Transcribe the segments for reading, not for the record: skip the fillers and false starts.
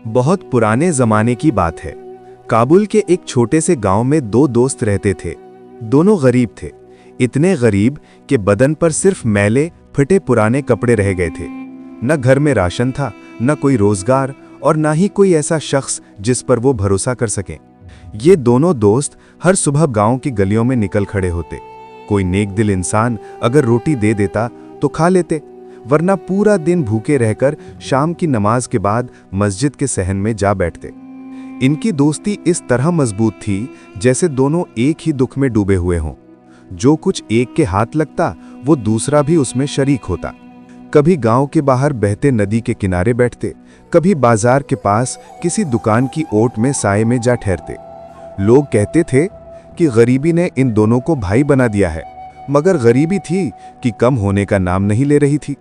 बहुत पुराने जमाने की बात है। काबुल के एक छोटे से गांव में दो दोस्त रहते थे। दोनों गरीब थे, इतने गरीब कि बदन पर सिर्फ मैले फटे पुराने कपड़े रह गए थे। न घर में राशन था, न कोई रोजगार और न ही कोई ऐसा शख्स जिस पर वो भरोसा कर सके। ये दोनों दोस्त हर सुबह गांव की गलियों में निकल खड़े होते। कोई नेक दिल इंसान अगर रोटी दे देता तो खा लेते, वरना पूरा दिन भूखे रहकर शाम की नमाज के बाद मस्जिद के सहन में जा बैठते। इनकी दोस्ती इस तरह मजबूत थी जैसे दोनों एक ही दुख में डूबे हुए हों। जो कुछ एक के हाथ लगता वो दूसरा भी उसमें शरीक होता। कभी गांव के बाहर बहते नदी के किनारे बैठते, कभी बाजार के पास किसी दुकान की ओट में साए में जा ठहरते। लोग कहते थे कि गरीबी ने इन दोनों को भाई बना दिया है, मगर गरीबी थी कि कम होने का नाम नहीं ले रही थी।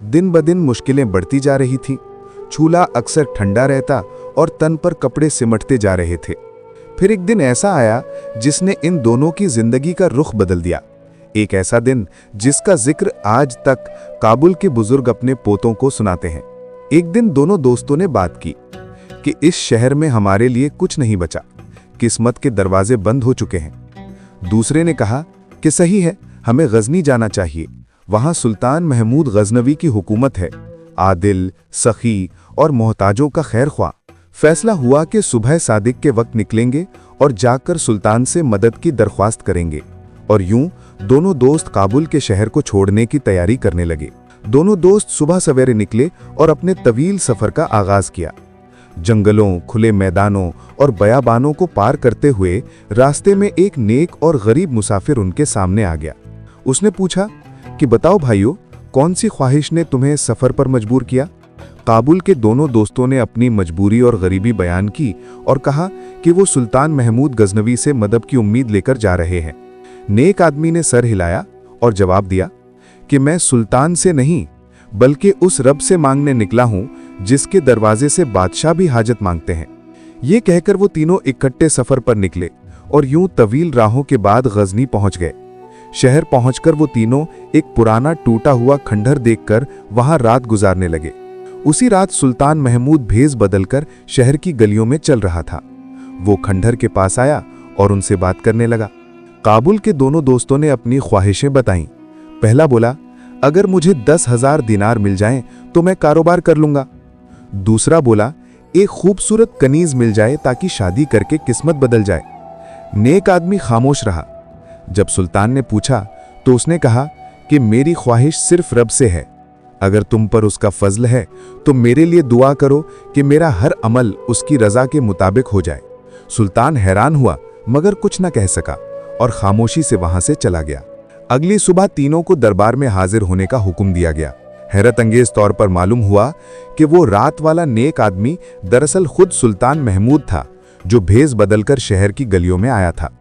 दिन ब दिन मुश्किलें बढ़ती जा रही थीं। चूल्हा अक्सर ठंडा रहता और तन पर कपड़े सिमटते जा रहे थे। फिर एक दिन ऐसा आया जिसने इन दोनों की जिंदगी का रुख बदल दिया। एक ऐसा दिन जिसका जिक्र आज तक काबुल के बुजुर्ग अपने पोतों को सुनाते हैं। एक दिन दोनों दोस्तों ने बात की कि इस शहर में हमारे लिए कुछ नहीं बचा, किस्मत के दरवाजे बंद हो चुके हैं। दूसरे ने कहा कि सही है, हमें गजनी जाना चाहिए। वहां सुल्तान महमूद गजनवी की हुकूमत है, आदिल, सखी और मोहताजों का खैर ख्वाह। फैसला हुआ कि सुबह सादिक के वक्त निकलेंगे और जाकर सुल्तान से मदद की दरख्वास्त करेंगे। और यूं दोनों दोस्त काबुल के शहर को छोड़ने की तैयारी करने लगे। दोनों दोस्त सुबह सवेरे निकले और अपने तवील सफर का आगाज किया। जंगलों, खुले मैदानों और बयाबानों को पार करते हुए रास्ते में एक नेक और गरीब मुसाफिर उनके सामने आ गया। उसने पूछा कि बताओ भाइयों, कौन सी ख्वाहिश ने तुम्हें सफर पर मजबूर किया? काबुल के दोनों दोस्तों ने अपनी मजबूरी और गरीबी बयान की और कहा कि वो सुल्तान महमूद गजनवी से मदद की उम्मीद लेकर जा रहे हैं। नेक आदमी ने सर हिलाया और जवाब दिया कि मैं सुल्तान से नहीं बल्कि उस रब से मांगने निकला हूं जिसके दरवाजे से बादशाह भी हाजत मांगते हैं। ये कहकर वो तीनों इकट्ठे सफर पर निकले और यूं तवील राहों के बाद गजनी पहुंच गए। शहर पहुंचकर वो तीनों एक पुराना टूटा हुआ खंडहर देखकर वहां रात गुजारने लगे। उसी रात सुल्तान महमूद भेष बदलकर शहर की गलियों में चल रहा था। वो खंडहर के पास आया और उनसे बात करने लगा। काबुल के दोनों दोस्तों ने अपनी ख्वाहिशें बताईं। पहला बोला, अगर मुझे 10,000 दिनार मिल जाएं तो मैं कारोबार कर लूंगा। दूसरा बोला, एक खूबसूरत कनीज मिल जाए ताकि शादी करके किस्मत बदल जाए। नेक आदमी खामोश रहा। जब सुल्तान ने पूछा तो उसने कहा कि मेरी ख्वाहिश सिर्फ रब से है। अगर तुम पर उसका फजल है तो मेरे लिए दुआ करो कि मेरा हर अमल उसकी रजा के मुताबिक हो जाए। सुल्तान हैरान हुआ मगर कुछ न कह सका और खामोशी से वहां से चला गया। अगली सुबह तीनों को दरबार में हाजिर होने का हुक्म दिया गया। हैरत अंगेज तौर पर मालूम हुआ कि वो रात वाला नेक आदमी दरअसल खुद सुल्तान महमूद था, जो भेष बदलकर शहर की गलियों में आया था।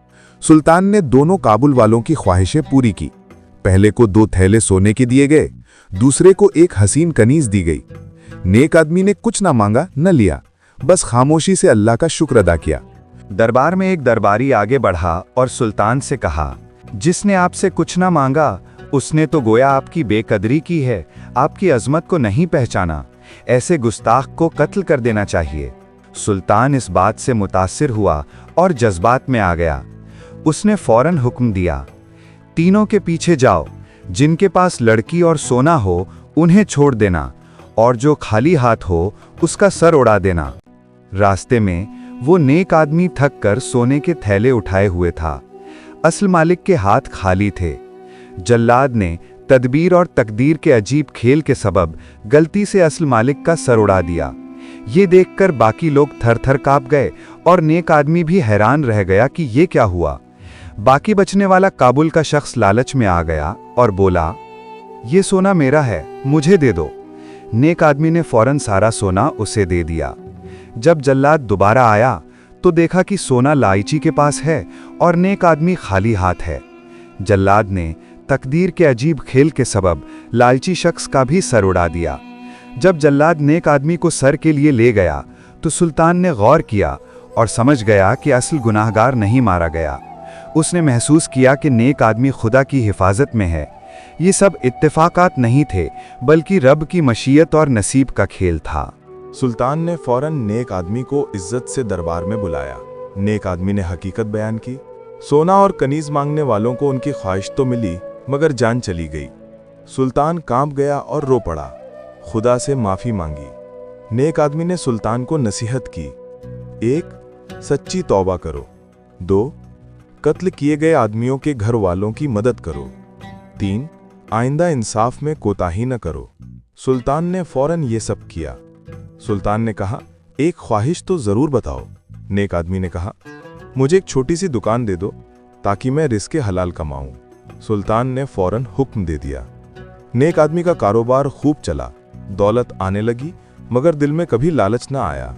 सुल्तान ने दोनों काबुल वालों की ख्वाहिशें पूरी की। पहले को 2 थैले सोने के दिए गए, दूसरे को एक हसीन कनीज दी गई। नेक आदमी ने कुछ ना मांगा न लिया, बस खामोशी से अल्लाह का शुक्र अदा किया। दरबार में एक दरबारी आगे बढ़ा और सुल्तान से कहा, जिसने आपसे कुछ ना मांगा उसने तो गोया आपकी बेकदरी की है, आपकी अजमत को नहीं पहचाना। ऐसे गुस्ताख को कत्ल कर देना चाहिए। सुल्तान इस बात से मुतासिर हुआ और जज्बात में आ गया। उसने फौरन हुक्म दिया, तीनों के पीछे जाओ, जिनके पास लड़की और सोना हो उन्हें छोड़ देना और जो खाली हाथ हो उसका सर उड़ा देना। रास्ते में वो नेक आदमी थक कर सोने के थैले उठाए हुए था। असल मालिक के हाथ खाली थे। जल्लाद ने तदबीर और तकदीर के अजीब खेल के सबब गलती से असल मालिक का सर उड़ा दिया। ये देखकर बाकी लोग थर थर कांप गए और नेक आदमी भी हैरान रह गया कि ये क्या हुआ। बाकी बचने वाला काबुल का शख्स लालच में आ गया और बोला, ये सोना मेरा है, मुझे दे दो। नेक आदमी ने फौरन सारा सोना उसे दे दिया। जब जल्लाद दोबारा आया तो देखा कि सोना लालची के पास है और नेक आदमी खाली हाथ है। जल्लाद ने तकदीर के अजीब खेल के सबब लालची शख्स का भी सर उड़ा दिया। जब जल्लाद नेक आदमी को सर के लिए ले गया तो सुल्तान ने गौर किया और समझ गया कि असल गुनाहगार नहीं मारा गया। उसने महसूस किया कि नेक आदमी खुदा की हिफाजत में है। ये सब इत्तेफाकात नहीं थे, बल्कि रब की मशीयत और नसीब का खेल था। सुल्तान ने फौरन नेक आदमी को इज्जत से दरबार में बुलाया। नेक आदमी ने हकीकत बयान की। सोना और कनीज मांगने वालों को उनकी ख्वाहिश तो मिली, मगर जान चली गई। सुल्तान कांप गया और रो पड़ा, खुदा से माफी मांगी। नेक आदमी ने सुल्तान को नसीहत की। 1. सच्ची तौबा करो। 2. कत्ल किए गए आदमियों के घर वालों की मदद करो। 3. आइंदा इंसाफ में कोताही न करो। सुल्तान ने फौरन ये सब किया। सुल्तान ने कहा, एक ख्वाहिश तो जरूर बताओ। नेक आदमी ने कहा, मुझे एक छोटी सी दुकान दे दो ताकि मैं रिज़्क़ हलाल कमाऊं। सुल्तान ने फौरन हुक्म दे दिया। नेक आदमी का कारोबार खूब चला, दौलत आने लगी, मगर दिल में कभी लालच न आया।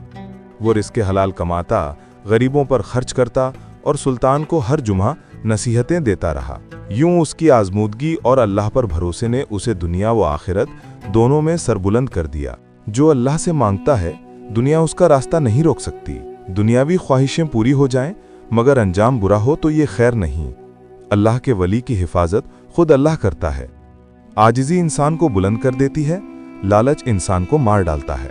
वो रिज़्क़ हलाल कमाता, गरीबों पर खर्च करता और सुल्तान को हर जुम्हा नसीहतें देता रहा। यूं उसकी आजमूदगी और अल्लाह पर भरोसे ने उसे दुनिया व आखिरत दोनों में सरबुलंद कर दिया। जो अल्लाह से मांगता है, दुनिया उसका रास्ता नहीं रोक सकती। दुनियावी ख्वाहिशें पूरी हो जाएं, मगर अंजाम बुरा हो तो ये खैर नहीं। अल्लाह के वली की हिफाजत खुद अल्लाह करता है। आजिज़ी इंसान को बुलंद कर देती है, लालच इंसान को मार डालता है।